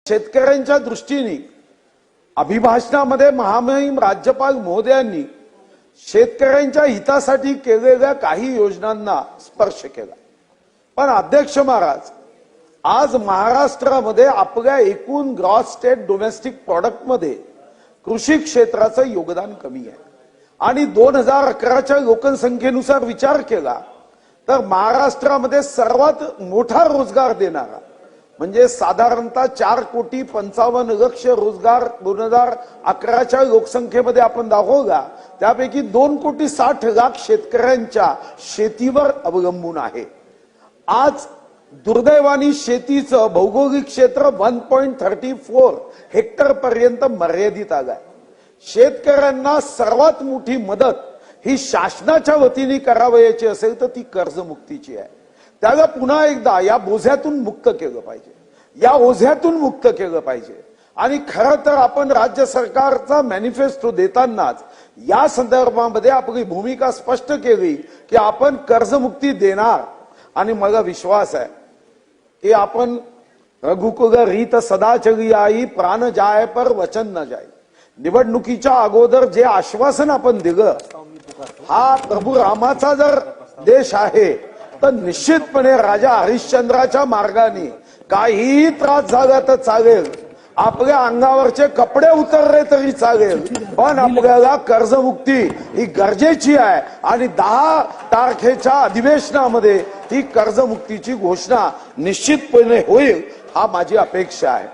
शेतकऱ्यांच्या दृष्टीने अभिभाषणामध्ये महामहिम राज्यपाल महोदयांनी शेतकऱ्यांच्या हितासाठी केलेल्या काही योजनांना स्पर्श केला। पण अध्यक्ष महाराज, आज महाराष्ट्रामध्ये आपल्या एकूण ग्रॉस स्टेट डोमेस्टिक प्रोडक्ट मध्ये कृषी क्षेत्राचं योगदान कमी आहे आणि 2011च्या लोकसंख्येनुसार विचार केला तर महाराष्ट्रामध्ये सर्वात मोठा रोजगार देणारा म्हणजे साधारणतः 4,55,00,000 रोजगार 2011च्या लोकसंख्येमध्ये आपण दाखवला, त्यापैकी 2,60,00,000 शेतकऱ्यांच्या शेतीवर अवलंबून आहे। आज दुर्दैवाने शेतीचं भौगोलिक क्षेत्र 1.34 हेक्टर पर्यंत मर्यादित आलंय। शेतकऱ्यांना सर्वात मोठी मदत ही शासनाच्या वतीने करावयाची असेल तर ती कर्जमुक्तीची आहे। त्याला पुन्हा एकदा या बोझ्यातून मुक्त केलं पाहिजे, या ओझ्यातून मुक्त केलं पाहिजे। आणि खरं तर आपण राज्य सरकारचा मॅनिफेस्टो देतानाच या संदर्भामध्ये आपली भूमिका स्पष्ट केली की आपण कर्जमुक्ती देणार आणि मला विश्वास आहे की आपण रघुकुल रीत सदा चली आई प्राण जाय पर वचन न जाय। निवडणुकीच्या अगोदर जे आश्वासन आपण दिलं, हा प्रभू रामाचा जर देश आहे तर निश्चितपणे राजा हरिश्चंद्राच्या मार्गाने काहीही त्रास झाला तर चालेल, आपल्या अंगावरचे कपडे उतरले तरी चालेल, पण आपल्याला कर्जमुक्ती ही गरजेची आहे आणि 10 तारखेच्या अधिवेशनामध्ये ही कर्जमुक्तीची घोषणा निश्चितपणे होईल, हा माझी अपेक्षा आहे।